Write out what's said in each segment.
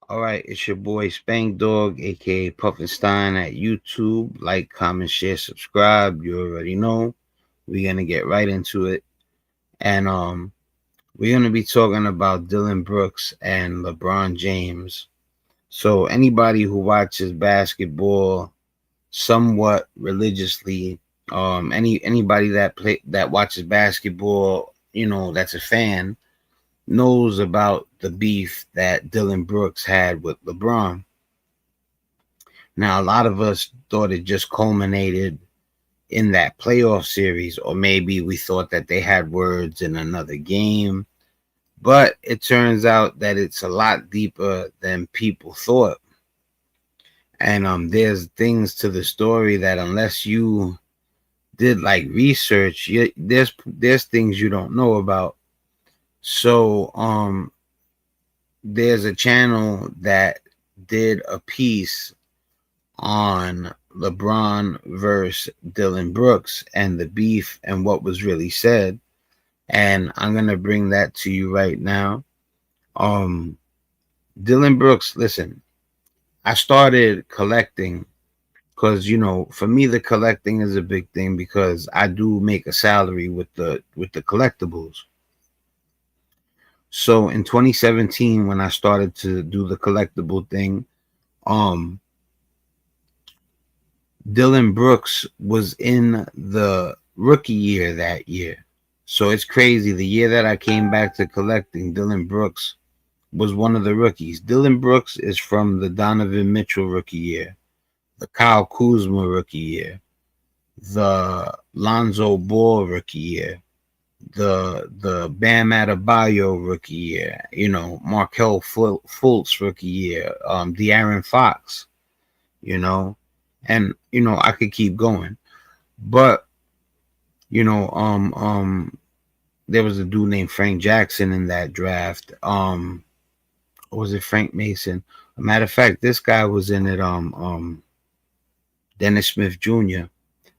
All right, it's your boy Spank Dog, aka Puffinstein at YouTube. Like, comment, share, subscribe. You already know. We're gonna get right into it, and we're gonna be talking about Dillon Brooks and LeBron James. So anybody who watches basketball somewhat religiously, anybody that watches basketball, that's a fan, knows about the beef that Dillon Brooks had with LeBron. Now, a lot of us thought it just culminated in that playoff series, or maybe we thought that they had words in another game. But it turns out that it's a lot deeper than people thought. And there's things to the story that unless you did like research, there's things you don't know about. So there's a channel that did a piece on LeBron versus Dillon Brooks and the beef and what was really said. And I'm gonna bring that to you right now. Um Dillon Brooks, listen, I started collecting because for me the collecting is a big thing because I do make a salary with the collectibles. So in 2017 when I started to do the collectible thing, um Dillon Brooks was in the rookie year that year. So it's crazy. The year that I came back to collecting, Dillon Brooks was one of the rookies. Dillon Brooks is from the Donovan Mitchell rookie year, the Kyle Kuzma rookie year, the Lonzo Ball rookie year, the Bam Adebayo rookie year, Markel Fultz rookie year, De'Aaron Fox, you know, and I could keep going, but you know, there was a dude named Frank Jackson in that draft. Or was it Frank Mason? A matter of fact, this guy was in it. Dennis Smith Jr.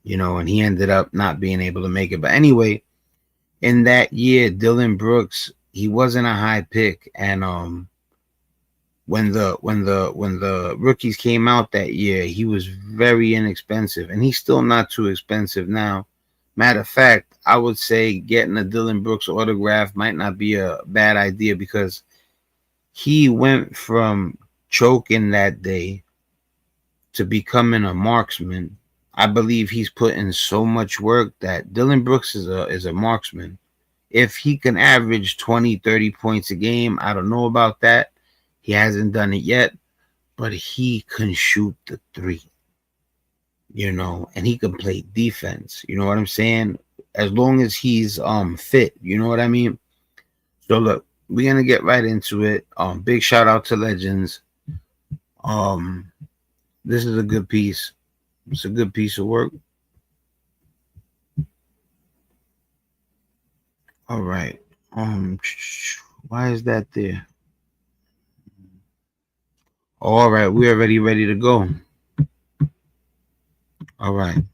And he ended up not being able to make it. But anyway, in that year, Dillon Brooks, he wasn't a high pick, and when the rookies came out that year, he was very inexpensive, and he's still not too expensive now. Matter of fact, I would say getting a Dillon Brooks autograph might not be a bad idea because he went from choking that day to becoming a marksman. I believe he's put in so much work that Dillon Brooks is a marksman. If he can average 20, 30 points a game, I don't know about that. He hasn't done it yet, but he can shoot the three, and he can play defense. You know what I'm saying? As long as he's fit, you know what I mean? So look, we're gonna get right into it. Big shout out to Legends. Um, this is a good piece. It's a good piece of work. All right. Why is that there? All right, we're already ready to go. All right.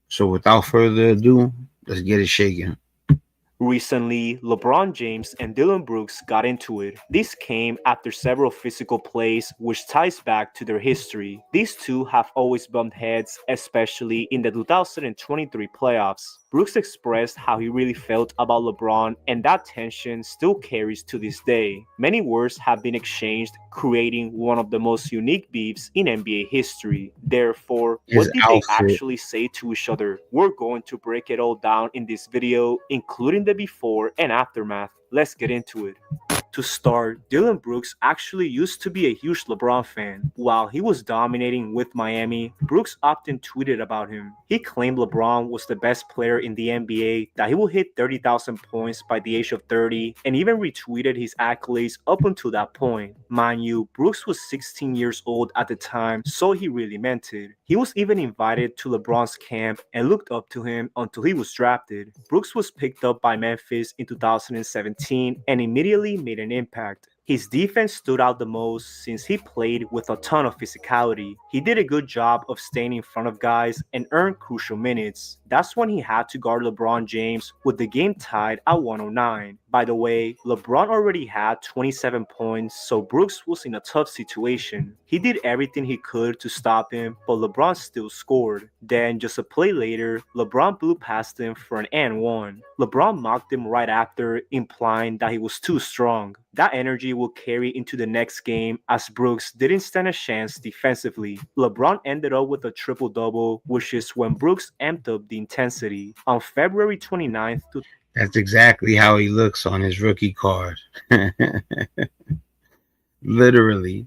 So without further ado, let's get it shaking. Recently, LeBron James and Dillon Brooks got into it. This came after several physical plays, which ties back to their history. These two have always bumped heads, especially in the 2023 playoffs. Brooks expressed how he really felt about LeBron, and that tension still carries to this day. Many words have been exchanged, creating one of the most unique beefs in NBA history. Therefore, His what did they outfit. actually say to each other? We're going to break it all down in this video, including the before and aftermath. Let's get into it. To start, Dillon Brooks actually used to be a huge LeBron fan. While he was dominating with Miami, Brooks often tweeted about him. He claimed LeBron was the best player in the NBA, that he would hit 30,000 points by the age of 30, and even retweeted his accolades up until that point. Mind you, Brooks was 16 years old at the time, so he really meant it. He was even invited to LeBron's camp and looked up to him until he was drafted. Brooks was picked up by Memphis in 2017 and immediately made an impact. His defense stood out the most since he played with a ton of physicality. He did a good job of staying in front of guys and earned crucial minutes. That's when he had to guard LeBron James with the game tied at 109. By the way, LeBron already had 27 points, so Brooks was in a tough situation. He did everything he could to stop him, but LeBron still scored. Then, just a play later, LeBron blew past him for an and one. LeBron mocked him right after, implying that he was too strong. That energy will carry into the next game as Brooks didn't stand a chance defensively. LeBron ended up with a triple-double, which is when Brooks amped up the intensity. On February 29th, That's exactly how he looks on his rookie card. Literally.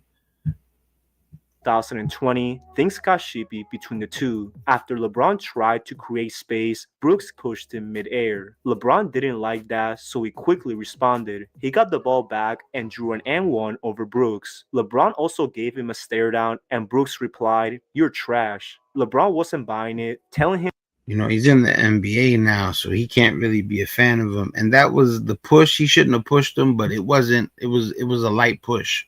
2020, things got shippy between the two. After LeBron tried to create space, Brooks pushed him midair. LeBron didn't like that, so he quickly responded. He got the ball back and drew an and one over Brooks. LeBron also gave him a stare down, and Brooks replied, "You're trash." LeBron wasn't buying it, telling him He's in the NBA now, so he can't really be a fan of him. And that was the push. He shouldn't have pushed him, but it wasn't. It was a light push.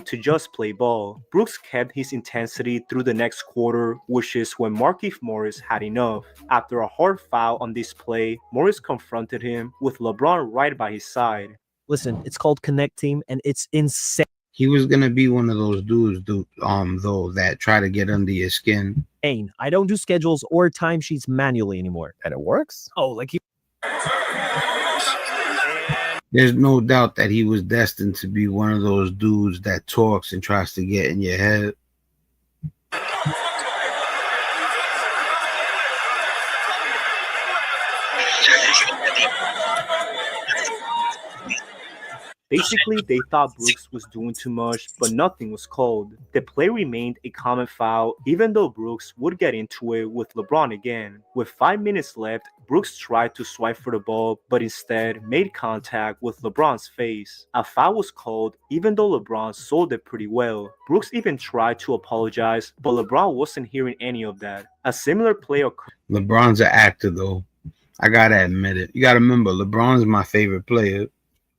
to just play ball. Brooks kept his intensity through the next quarter, which is when Markieff Morris had enough. After a hard foul on this play, Morris confronted him with LeBron right by his side. Listen, it's called Connect Team, and it's insane. He was gonna be one of those dudes, though, that try to get under your skin. I don't do schedules or timesheets manually anymore. And it works? Oh, like you. There's no doubt that he was destined to be one of those dudes that talks and tries to get in your head. Basically, they thought Brooks was doing too much, but nothing was called. The play remained a common foul, even though Brooks would get into it with LeBron again. With 5 minutes left, Brooks tried to swipe for the ball, but instead made contact with LeBron's face. A foul was called, even though LeBron sold it pretty well. Brooks even tried to apologize, but LeBron wasn't hearing any of that. A similar play occurred. LeBron's an actor, though. I gotta admit it. You gotta remember, LeBron's my favorite player.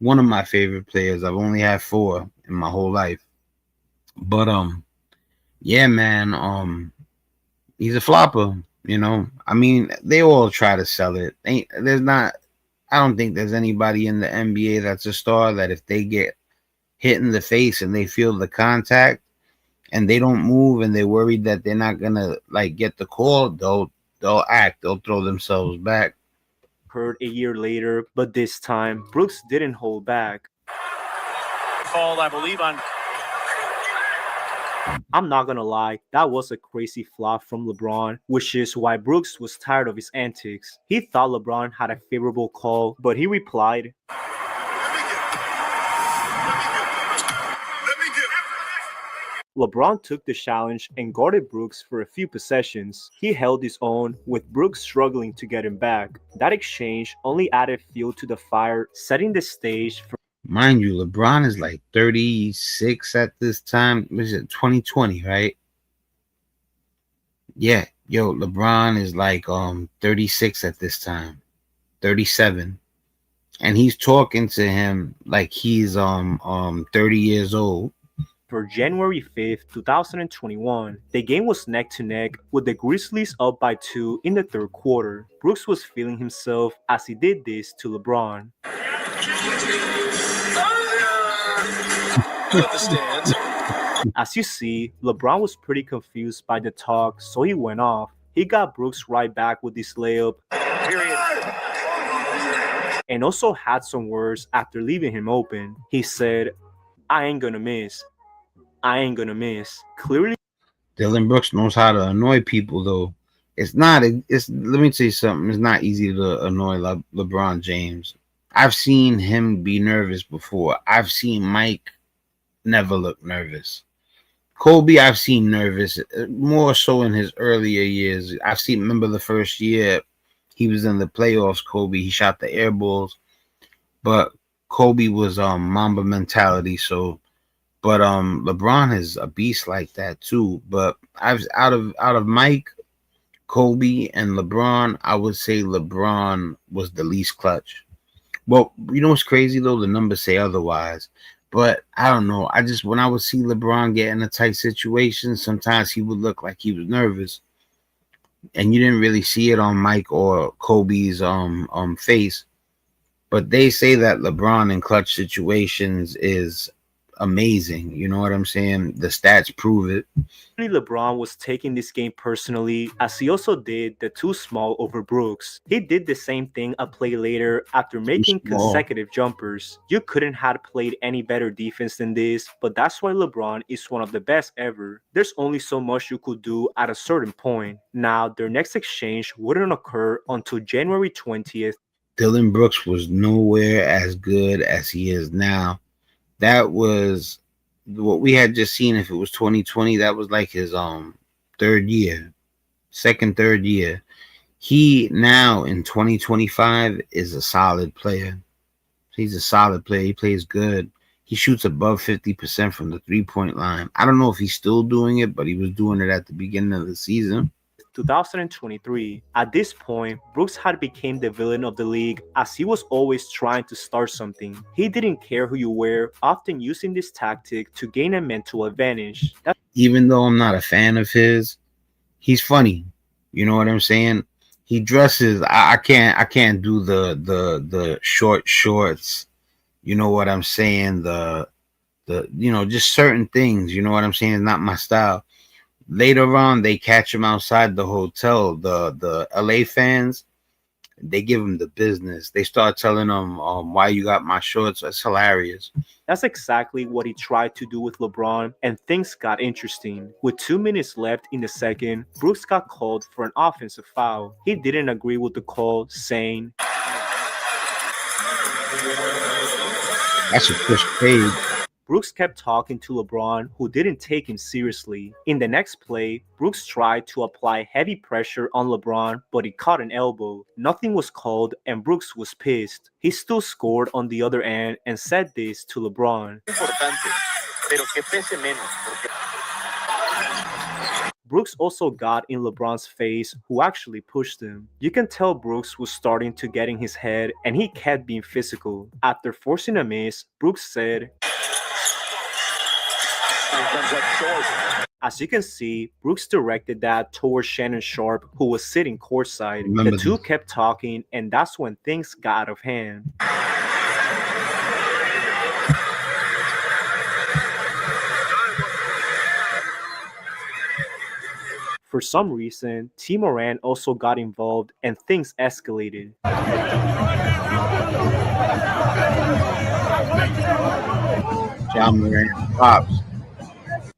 One of my favorite players. I've only had 4 in my whole life. But yeah, man, he's a flopper, I mean, they all try to sell it. I don't think there's anybody in the NBA that's a star that if they get hit in the face and they feel the contact and they don't move and they're worried that they're not gonna get the call, they'll act, they'll throw themselves back. Occurred a year later, but this time Brooks didn't hold back. Called, I believe, on. I'm not gonna lie, that was a crazy flop from LeBron, which is why Brooks was tired of his antics. He thought LeBron had a favorable call, but he replied, LeBron took the challenge and guarded Brooks for a few possessions. He held his own, with Brooks struggling to get him back. That exchange only added fuel to the fire, setting the stage for. Mind you, LeBron is like 36 at this time. Was it 2020, right? Yeah, LeBron is like 36 at this time, 37, and he's talking to him like he's 30 years old. For January 5th, 2021, the game was neck to neck with the Grizzlies up by 2 in the third quarter. Brooks was feeling himself as he did this to LeBron. As you see, LeBron was pretty confused by the talk, so he went off. He got Brooks right back with this layup. And also had some words after leaving him open. He said, I ain't gonna miss. Clearly, Dillon Brooks knows how to annoy people, though. Let me tell you something. It's not easy to annoy LeBron James. I've seen him be nervous before. I've seen Mike never look nervous. Kobe, I've seen nervous, more so in his earlier years. Remember the first year he was in the playoffs, Kobe, he shot the air balls. But Kobe was Mamba mentality, so. But LeBron is a beast like that too. But out of Mike, Kobe, and LeBron, I would say LeBron was the least clutch. Well, you know what's crazy though? The numbers say otherwise. But I don't know. When I would see LeBron get in a tight situation, sometimes he would look like he was nervous. And you didn't really see it on Mike or Kobe's face. But they say that LeBron in clutch situations is amazing. You know what I'm saying? The stats prove it. LeBron was taking this game personally, as he also did the too small over Brooks. He did the same thing a play later after Too making small. consecutive jumpers. You couldn't have played any better defense than this, but that's why LeBron is one of the best ever. There's only so much you could do at a certain point. Now, their next exchange wouldn't occur until January 20th. Dillon Brooks was nowhere as good as he is now. That was what we had just seen. If it was 2020, that was like his third year, third year. He now in 2025 is a solid player. He's a solid player. He plays good. He shoots above 50% from the 3-point line. I don't know if he's still doing it, but he was doing it at the beginning of the season. 2023. At this point, Brooks had become the villain of the league, as he was always trying to start something. He didn't care who you were, often using this tactic to gain a mental advantage. Even though I'm not a fan of his, he's funny. You know what I'm saying? He dresses. I can't do the short shorts. You know what I'm saying? The just certain things. You know what I'm saying? It's not my style. Later on, they catch him outside the hotel. The LA fans, they give him the business. They start telling him, why you got my shorts. It's hilarious. That's exactly what he tried to do with LeBron, and things got interesting. With 2 minutes left in the second, Brooks got called for an offensive foul. He didn't agree with the call, saying, That's a push fade. Brooks kept talking to LeBron, who didn't take him seriously. In the next play, Brooks tried to apply heavy pressure on LeBron, but he caught an elbow. Nothing was called, and Brooks was pissed. He still scored on the other end and said this to LeBron. Brooks also got in LeBron's face, who actually pushed him. You can tell Brooks was starting to get in his head, and he kept being physical. After forcing a miss, Brooks said, as you can see, Brooks directed that towards Shannon Sharpe, who was sitting courtside. The two kept talking, and that's when things got out of hand. For some reason, T. Moran also got involved, and things escalated. John Moran pops.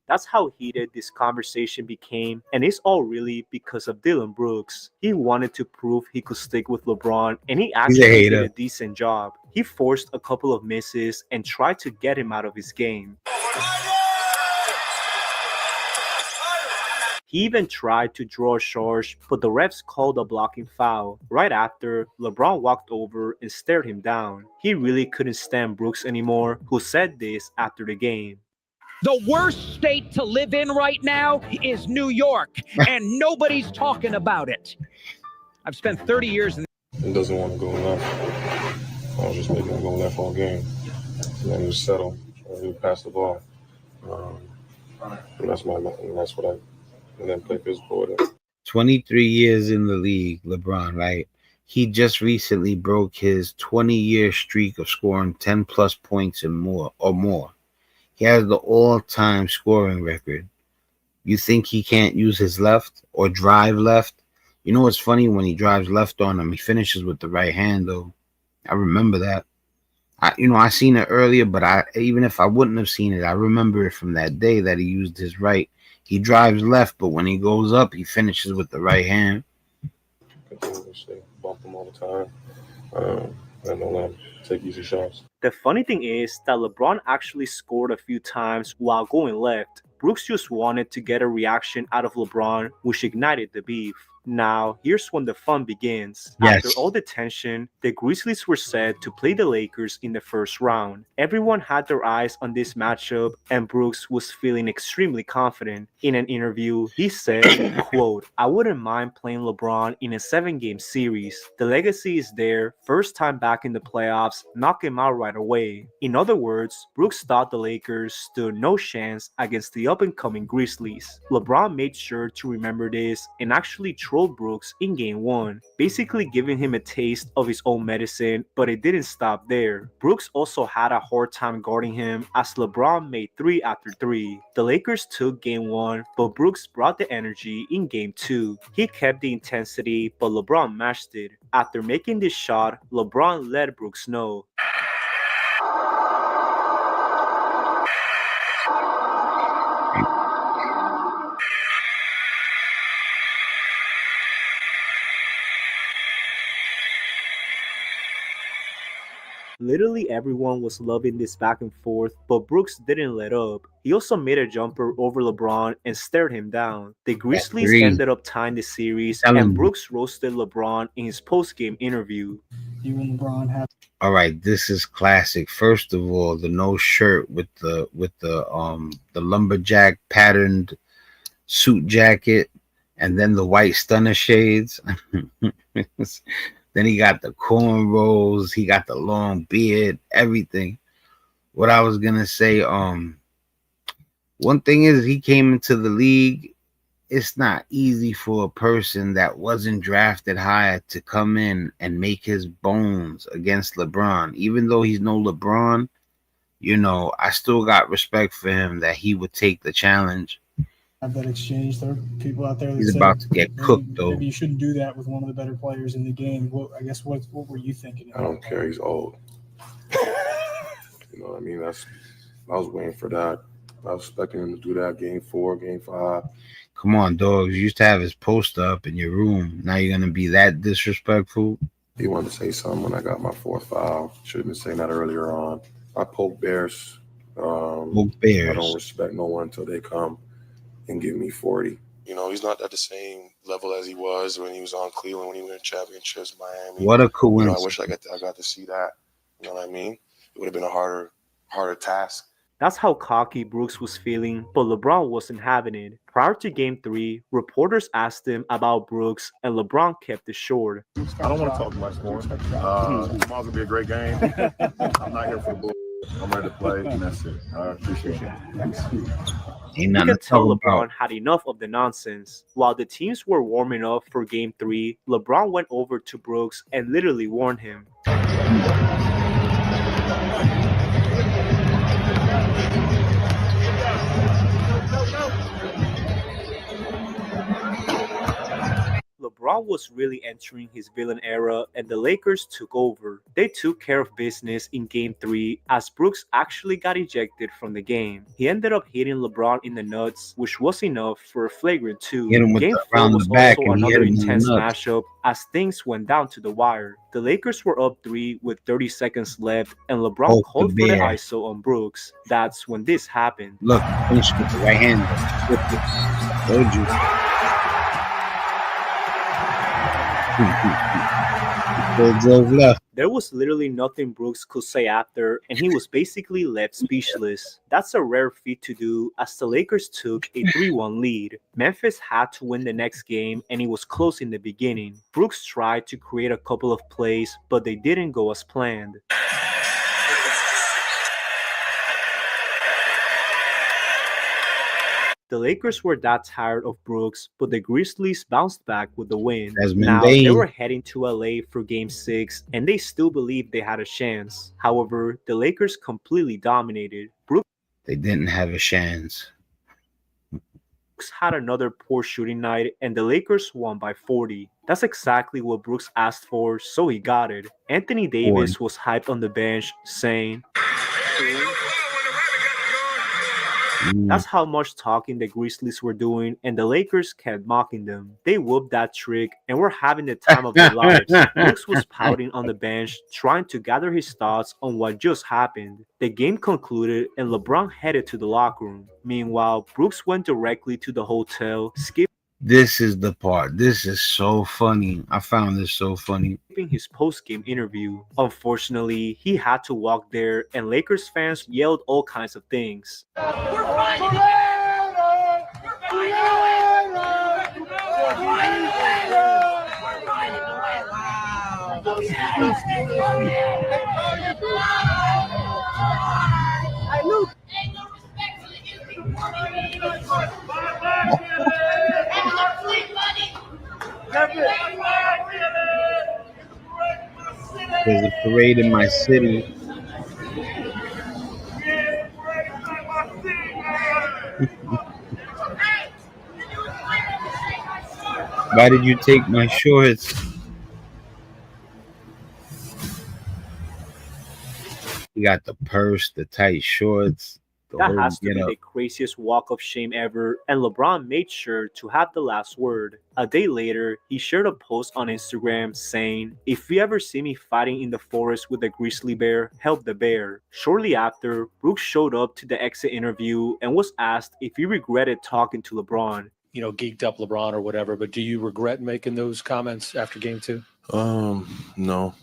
That's how heated this conversation became, and it's all really because of Dillon Brooks. He wanted to prove he could stick with LeBron, and he actually did a decent job. He forced a couple of misses and tried to get him out of his game. He even tried to draw a charge, but the refs called a blocking foul. Right after, LeBron walked over and stared him down. He really couldn't stand Brooks anymore, who said this after the game. The worst state to live in right now is New York, and nobody's talking about it. I've spent 30 years in... He doesn't want to go left. I was just making him go left all game. And then just settle. He would pass the ball. And that's what I... And then play physical with it. 23 years in the league, LeBron, right? He just recently broke his 20-year streak of scoring 10-plus points and more. He has the all-time scoring record. You think he can't use his left or drive left? You know what's funny? When he drives left on him, he finishes with the right hand, though. I remember that. I seen it earlier, but even if I wouldn't have seen it, I remember it from that day that he used his right. He drives left, but when he goes up, he finishes with the right hand. Continuously bump him all the time. And don't let him take easy shots. The funny thing is that LeBron actually scored a few times while going left. Brooks just wanted to get a reaction out of LeBron, which ignited the beef. Now, here's when the fun begins. Yes. After all the tension, the Grizzlies were set to play the Lakers in the first round. Everyone had their eyes on this matchup, and Brooks was feeling extremely confident. In an interview, he said, quote, "I wouldn't mind playing LeBron in a 7-game series. The legacy is there, first time back in the playoffs, knock him out right away." In other words, Brooks thought the Lakers stood no chance against the up-and-coming Grizzlies. LeBron made sure to remember this and actually tried controlled Brooks in Game 1, basically giving him a taste of his own medicine, but it didn't stop there. Brooks also had a hard time guarding him as LeBron made 3 after 3. The Lakers took Game 1, but Brooks brought the energy in Game 2. He kept the intensity, but LeBron matched it. After making this shot, LeBron let Brooks know. Literally everyone was loving this back and forth, but Brooks didn't let up. He also made a jumper over LeBron and stared him down. The Grizzlies ended up tying the series, and Brooks roasted LeBron in his post-game interview. You and LeBron have. All right, this is classic. First of all, the no shirt with the lumberjack patterned suit jacket, and then the white stunner shades. Then he got the cornrows, he got the long beard, everything. What I was gonna say, one thing is he came into the league. It's not easy for a person that wasn't drafted high to come in and make his bones against LeBron. Even though he's no LeBron, you know, I still got respect for him that he would take the challenge. Have that exchange. There are people out there that He's say, about to get cooked, though. Maybe you shouldn't do that with one of the better players in the game. What were you thinking? I don't care. He's old. You know what I mean? I was waiting for that. I was expecting him to do that Game 4, Game 5. Come on, dogs. You used to have his poster up in your room. Now you're going to be that disrespectful? He wanted to say something when I got my 4th foul. Should have been saying that earlier on. I poke bears. I don't respect no one until they come and give me 40. You know, he's not at the same level as he was when he was on Cleveland, when he won championships, Miami. What a coincidence. You know, I wish I got to see that. You know what I mean? It would have been a harder task. That's how cocky Brooks was feeling, but LeBron wasn't having it. Prior to Game 3, reporters asked him about Brooks, and LeBron kept it short. I don't want to talk much more. Tomorrow's going to be a great game. I'm not here for the bull. I'm ready to play, and that's it. I appreciate it. You could tell LeBron had enough of the nonsense. While the teams were warming up for Game 3, LeBron went over to Brooks and literally warned him. LeBron was really entering his villain era, and the Lakers took over. They took care of business in Game 3 as Brooks actually got ejected from the game. He ended up hitting LeBron in the nuts, which was enough for a flagrant 2. Game 4 was also another intense matchup as things went down to the wire. The Lakers were up 3 with 30 seconds left, and LeBron called for the ISO on Brooks. That's when this happened. Look, finish with the right hand. Told you. There was literally nothing Brooks could say after, and he was basically left speechless. That's a rare feat to do as the Lakers took a 3-1 lead. Memphis had to win the next game, and it was close in the beginning. Brooks tried to create a couple of plays, but they didn't go as planned. The Lakers were that tired of Brooks, but the Grizzlies bounced back with the win. Now, they were heading to LA for Game 6, and they still believed they had a chance. However, the Lakers completely dominated. They didn't have a chance. Brooks had another poor shooting night, and the Lakers won by 40. That's exactly what Brooks asked for, so he got it. Anthony Davis was hyped on the bench, saying, That's how much talking the Grizzlies were doing, and the Lakers kept mocking them. They whooped that trick and were having the time of their lives. Brooks was pouting on the bench, trying to gather his thoughts on what just happened. The game concluded, and LeBron headed to the locker room. Meanwhile, Brooks went directly to the hotel, This is the part. This is so funny. I found this so funny. His post-game interview. Unfortunately, he had to walk there, and Lakers fans yelled all kinds of things. There's a parade in my city. Why did you take my shorts? He got the purse, the tight shorts, the That whole has to get be up. the craziest walk of shame ever, and LeBron made sure to have the last word. A day later, he shared a post on Instagram saying, "If you ever see me fighting in the forest with a grizzly bear, help the bear." Shortly after, Brooks showed up to the exit interview and was asked if he regretted talking to LeBron. Geeked up LeBron or whatever, but do you regret making those comments after game 2? No.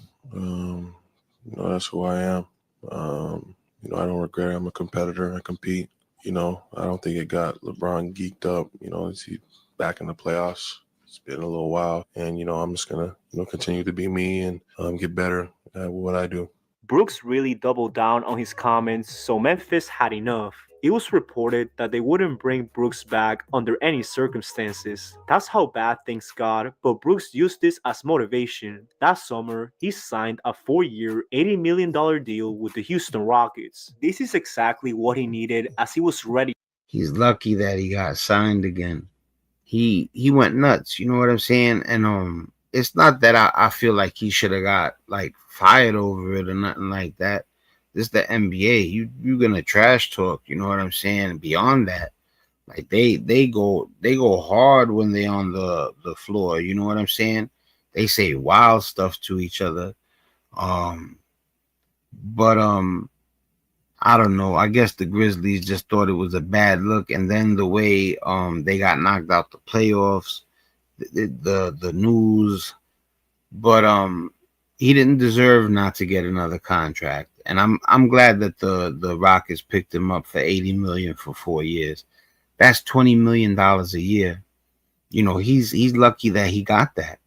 That's who I am. I don't regret it. I'm a competitor. I compete. I don't think it got LeBron geeked up. Is he back in the playoffs? It's been a little while, and I'm just gonna continue to be me and get better at what I do. Brooks really doubled down on his comments, so Memphis had enough. It was reported that they wouldn't bring Brooks back under any circumstances. That's how bad things got, but Brooks used this as motivation. That summer, he signed a 4-year, $80 million deal with the Houston Rockets. This is exactly what he needed as he was ready. He's lucky that he got signed again. He went nuts, you know what I'm saying? And it's not that I feel like he should have got like fired over it or nothing like that. This is the NBA. You're gonna trash talk, you know what I'm saying? Beyond that, like they go hard when they on the floor, you know what I'm saying? They say wild stuff to each other. But I don't know. I guess the Grizzlies just thought it was a bad look, and then the way they got knocked out the playoffs, the news, but he didn't deserve not to get another contract, and I'm glad that the Rockets picked him up for $80 million for 4 years. That's $20 million a year. He's lucky that he got that,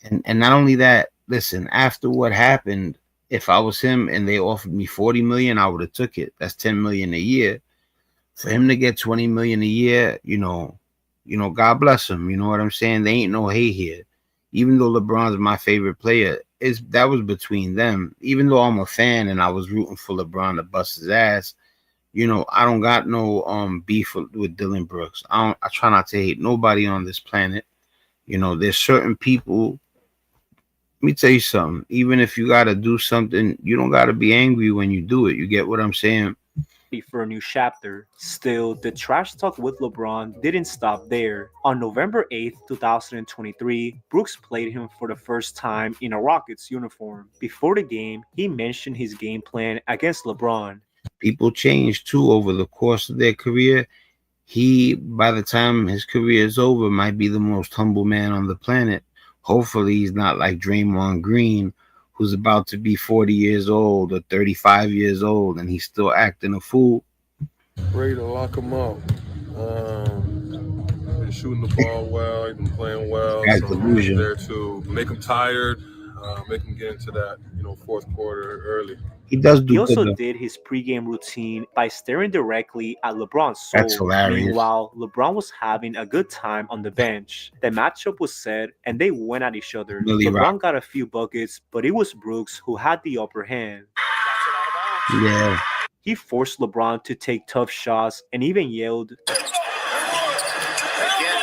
and not only that. Listen, after what happened, if I was him and they offered me $40 million, I would have took it. That's $10 million a year. For him to get $20 million a year, God bless him. You know what I'm saying? They ain't no hate here. Even though LeBron's my favorite player, that was between them. Even though I'm a fan and I was rooting for LeBron to bust his ass, I don't got no beef with Dillon Brooks. I try not to hate nobody on this planet. There's certain people. Let me tell you something. Even if you got to do something, you don't got to be angry when you do it. You get what I'm saying? For a new chapter. Still, the trash talk with LeBron didn't stop there. On November 8th, 2023, Brooks played him for the first time in a Rockets uniform. Before the game, he mentioned his game plan against LeBron. People change too over the course of their career. He, by the time his career is over, might be the most humble man on the planet. Hopefully he's not like Draymond Green, who's about to be 40 years old or 35 years old, and he's still acting a fool. Ready to lock him up. Been shooting the ball well. He's been playing well. So I'm there to make him tired, make him get into that, fourth quarter early. He does do. He also did his pregame routine by staring directly at LeBron's soul. That's hilarious. Meanwhile, LeBron was having a good time on the bench. The matchup was set, and they went at each other. LeBron got a few buckets, but it was Brooks who had the upper hand. Yeah. He forced LeBron to take tough shots and even yelled, "Again,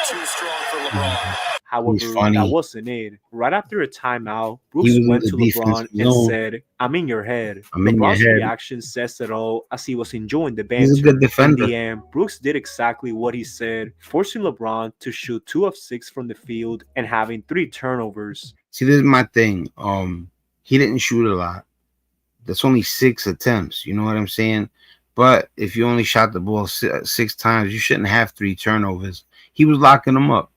too strong for LeBron." However, that wasn't it. Right after a timeout, Brooks went to LeBron and said, "I'm in your head." LeBron's reaction says it all as he was enjoying the banter. He's a good defender. In the end, Brooks did exactly what he said, forcing LeBron to shoot 2 of 6 from the field and having 3 turnovers. See, this is my thing. He didn't shoot a lot. That's only 6 attempts. You know what I'm saying? But if you only shot the ball 6 times, you shouldn't have 3 turnovers. He was locking them up.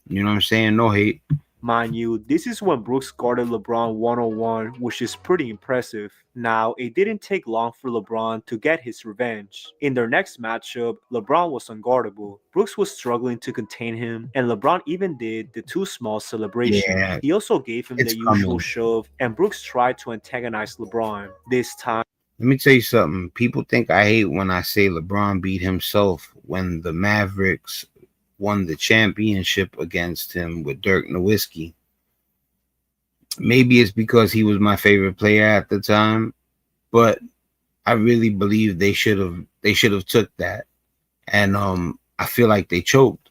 You know what I'm saying? No hate. Mind you, this is when Brooks guarded LeBron one-on-one, which is pretty impressive. Now, it didn't take long for LeBron to get his revenge. In their next matchup, LeBron was unguardable. Brooks was struggling to contain him, and LeBron even did the too small celebration. Yeah, he also gave him the usual shove, and Brooks tried to antagonize LeBron. This time, let me tell you something. People think I hate when I say LeBron beat himself when the Mavericks won the championship against him with Dirk Nowitzki. Maybe it's because he was my favorite player at the time, but I really believe they should have took that. And I feel like they choked.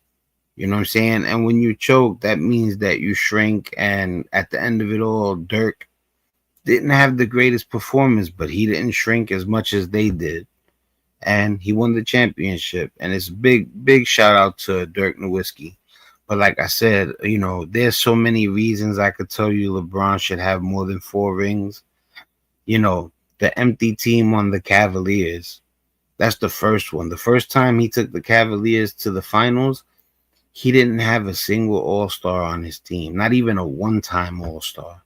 You know what I'm saying? And when you choke, that means that you shrink. And at the end of it all, Dirk didn't have the greatest performance, but he didn't shrink as much as they did. And he won the championship. And it's a big shout out to Dirk Nowitzki. But like I said, there's so many reasons I could tell you LeBron should have more than 4 rings. The empty team on the Cavaliers. That's the first one. The first time he took the Cavaliers to the finals, he didn't have a single all-star on his team, not even a one-time all-star.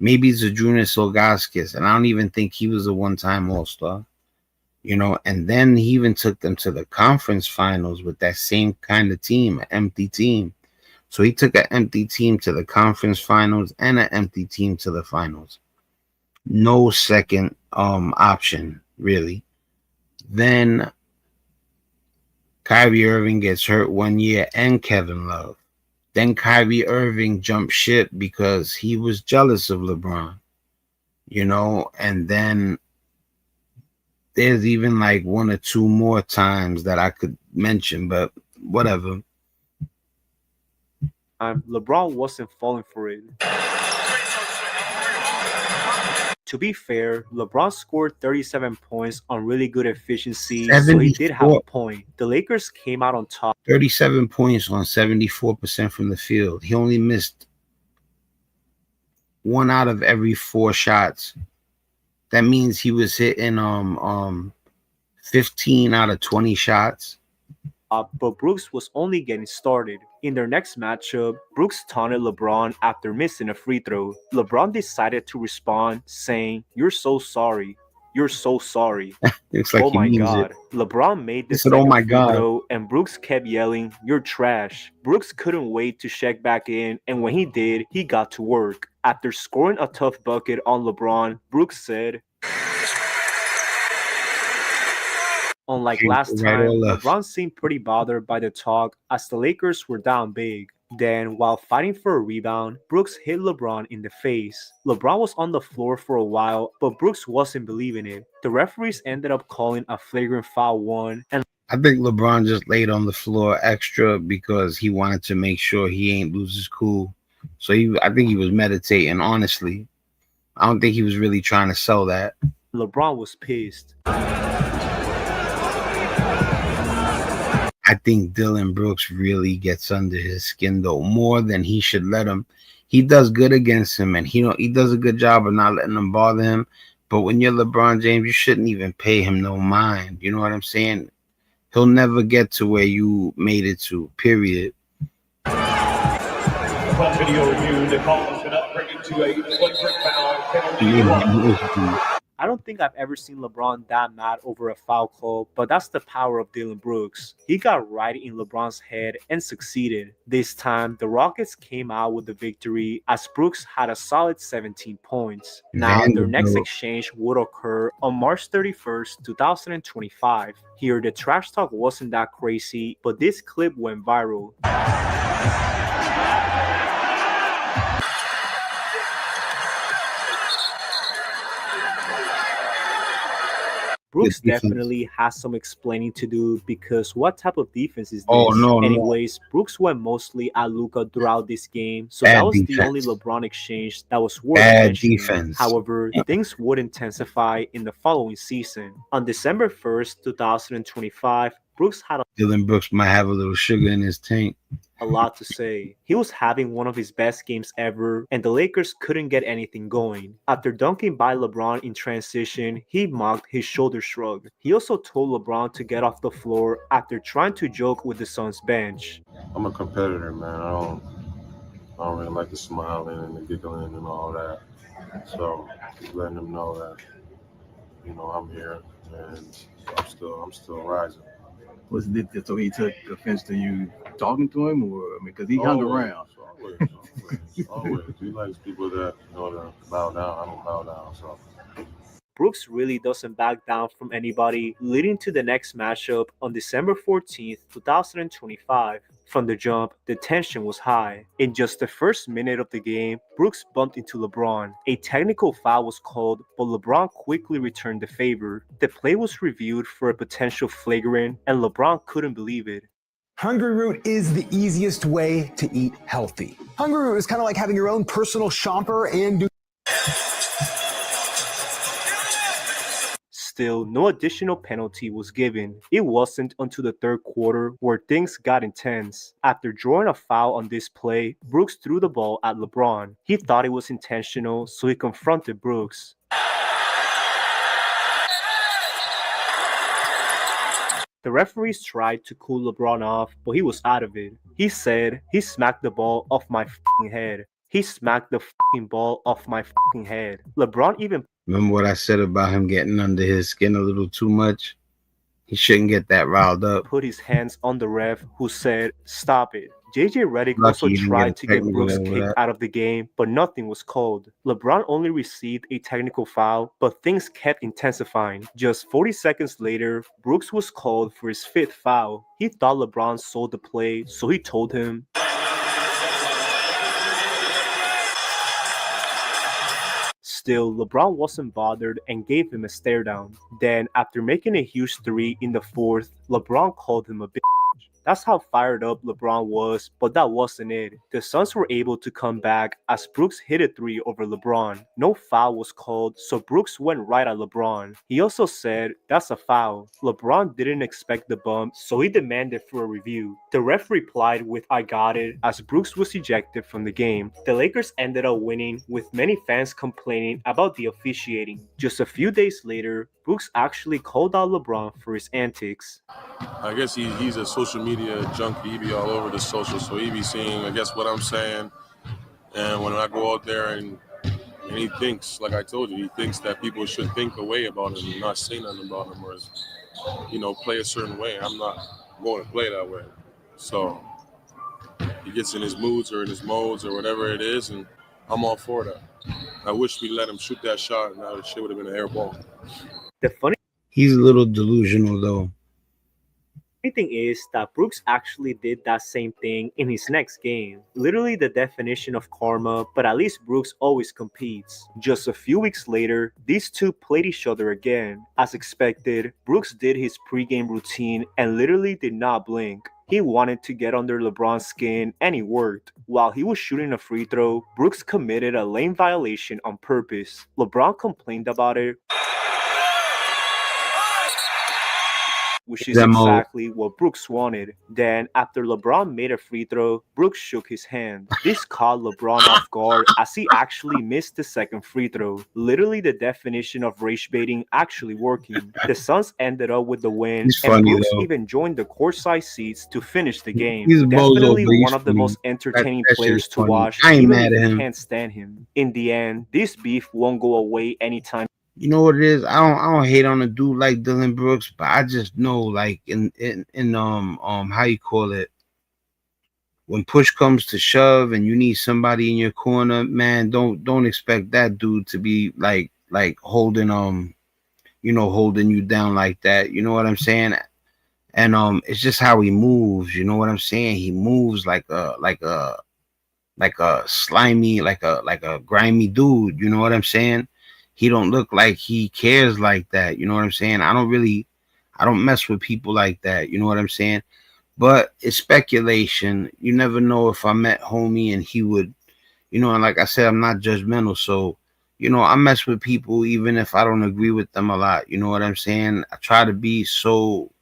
Maybe Zydrunas Ilgauskas, and I don't even think he was a one-time all-star. And then he even took them to the conference finals with that same kind of team, an empty team. So he took an empty team to the conference finals and an empty team to the finals. No second option, really. Then Kyrie Irving gets hurt 1 year and Kevin Love. Then Kyrie Irving jumped ship because he was jealous of LeBron. And then there's even like 1 or 2 more times that I could mention, but whatever. LeBron wasn't falling for it. To be fair, LeBron scored 37 points on really good efficiency, so he did have a point. The Lakers came out on top. 37 points on 74% from the field. He only missed 1 out of every 4 shots. That means he was hitting 15 out of 20 shots. But Brooks was only getting started. In their next matchup, Brooks taunted LeBron after missing a free throw. LeBron decided to respond, saying, "You're so sorry. You're so sorry." Looks like oh my God. LeBron made the second free throw, and Brooks kept yelling, "You're trash." Brooks couldn't wait to check back in, and when he did, he got to work. After scoring a tough bucket on LeBron, Brooks said, unlike last time, LeBron seemed pretty bothered by the talk as the Lakers were down big. Then, while fighting for a rebound, Brooks hit LeBron in the face. LeBron was on the floor for a while, but Brooks wasn't believing it. The referees ended up calling a flagrant foul 1, and I think LeBron just laid on the floor extra because he wanted to make sure he ain't lose his cool. So I think he was meditating, honestly. I don't think he was really trying to sell that. LeBron was pissed. I think Dillon Brooks really gets under his skin, though, more than he should let him. He does good against him, and he does a good job of not letting him bother him. But when you're LeBron James, you shouldn't even pay him no mind. You know what I'm saying? He'll never get to where you made it to, period. Upon video review, the call has been upgraded to a flagrant foul penalty. I don't think I've ever seen LeBron that mad over a foul call, but that's the power of Dillon Brooks. He got right in LeBron's head and succeeded. This time, the Rockets came out with the victory as Brooks had a solid 17 points. Now, their next exchange would occur on March 31st, 2025. Here, the trash talk wasn't that crazy, but this clip went viral. Brooks definitely has some explaining to do because what type of defense is this? Anyways, Brooks went mostly at Luka throughout this game, so that was the only LeBron exchange that was worth mentioning. However, things would intensify in the following season. On December 1st, 2025, Brooks had Dillon Brooks might have a little sugar in his tank. A lot to say. He was having one of his best games ever, and the Lakers couldn't get anything going. After dunking by LeBron in transition, he mocked his shoulder shrug. He also told LeBron to get off the floor after trying to joke with the Suns bench. I'm a competitor, man. I don't really like the smiling and the giggling and all that. So just letting them know that, I'm here and I'm still rising. Was it so he took offense to you talking to him, or because he hung around? Always. He likes people that to bow down. I don't bow down. So Brooks really doesn't back down from anybody, leading to the next matchup on December 14th, 2025. From the jump, the tension was high. In just the first minute of the game, Brooks bumped into LeBron. A technical foul was called, but LeBron quickly returned the favor. The play was reviewed for a potential flagrant, and LeBron couldn't believe it. Hungry Root is the easiest way to eat healthy. Hungry Root is kind of like having your own personal shopper and Still, no additional penalty was given. It wasn't until the third quarter where things got intense. After drawing a foul on this play, Brooks threw the ball at LeBron. He thought it was intentional, so he confronted Brooks. The referees tried to cool LeBron off, but he was out of it. He said, "He smacked the ball off my f***ing head. He smacked the f***ing ball off my f***ing head." LeBron even... Remember what I said about him getting under his skin a little too much? He shouldn't get that riled up. Put his hands on the ref, who said, "Stop it." JJ Redick also tried to get Brooks kicked out of the game, but nothing was called. LeBron only received a technical foul, but things kept intensifying. Just 40 seconds later, Brooks was called for his 5th foul. He thought LeBron sold the play, so he told him, Still, LeBron wasn't bothered and gave him a stare down. Then, after making a huge 3 in the 4th, LeBron called him a bitch. That's how fired up LeBron was, but that wasn't it. The Suns were able to come back as Brooks hit a 3 over LeBron. No foul was called, so Brooks went right at LeBron. He also said, "That's a foul." LeBron didn't expect the bump, so he demanded for a review. The ref replied with "I got it," as Brooks was ejected from the game. The Lakers ended up winning, with many fans complaining about the officiating. Just a few days later, Brooks actually called out LeBron for his antics. I guess he's a social media junkie. He be all over the social, so he be seeing, I guess, what I'm saying. And when I go out there and he thinks, like I told you, he thinks that people should think a way about him and not say nothing about him, or, play a certain way. I'm not going to play that way. So he gets in his moods or in his modes or whatever it is, and I'm all for that. I wish we let him shoot that shot, and that shit would have been an air ball. He's a little delusional, though. The thing is that Brooks actually did that same thing in his next game. Literally the definition of karma, but at least Brooks always competes. Just a few weeks later, these two played each other again. As expected, Brooks did his pregame routine and literally did not blink. He wanted to get under LeBron's skin, and it worked. While he was shooting a free throw, Brooks committed a lane violation on purpose. LeBron complained about it, which is exactly what Brooks wanted. Then, after LeBron made a free throw, Brooks shook his hand. This caught LeBron off guard as he actually missed the second free throw. Literally the definition of rage baiting actually working. The Suns ended up with the win, and Brooks even joined the courtside seats to finish the game. Definitely one of the most entertaining players to watch, even if you can't stand him. In the end, this beef won't go away anytime. You know what it is? I don't hate on a dude like Dillon Brooks, but I just know, like, in how you call it, when push comes to shove and you need somebody in your corner, man, don't expect that dude to be like holding holding you down like that. You know what I'm saying? And it's just how he moves. You know what I'm saying? He moves like a slimy, like a grimy dude. You know what I'm saying? He don't look like he cares like that. You know what I'm saying? I don't mess with people like that. You know what I'm saying? But it's speculation. You never know if I met homie and he would, and like I said, I'm not judgmental. So, I mess with people even if I don't agree with them a lot. You know what I'm saying? I try to be so,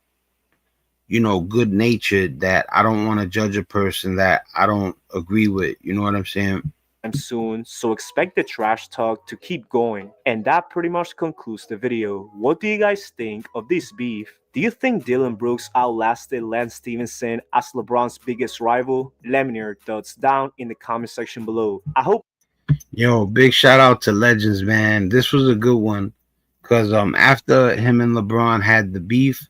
good natured that I don't want to judge a person that I don't agree with. You know what I'm saying? Soon, so expect the trash talk to keep going. And that pretty much concludes the video. What do you guys think of this beef? Do you think Dillon Brooks outlasted Lance Stephenson as LeBron's biggest rival? Let me know your thoughts down in the comment section below. I hope. Yo, big shout out to Legends, man. This was a good one because after him and LeBron had the beef,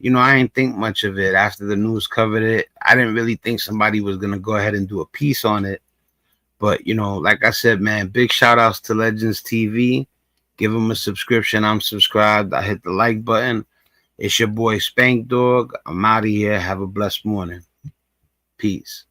I didn't think much of it. After the news covered it, I didn't really think somebody was gonna go ahead and do a piece on it. But, like I said, man, big shout outs to Legends TV. Give them a subscription. I'm subscribed. I hit the like button. It's your boy Spank Dog. I'm out of here. Have a blessed morning. Peace.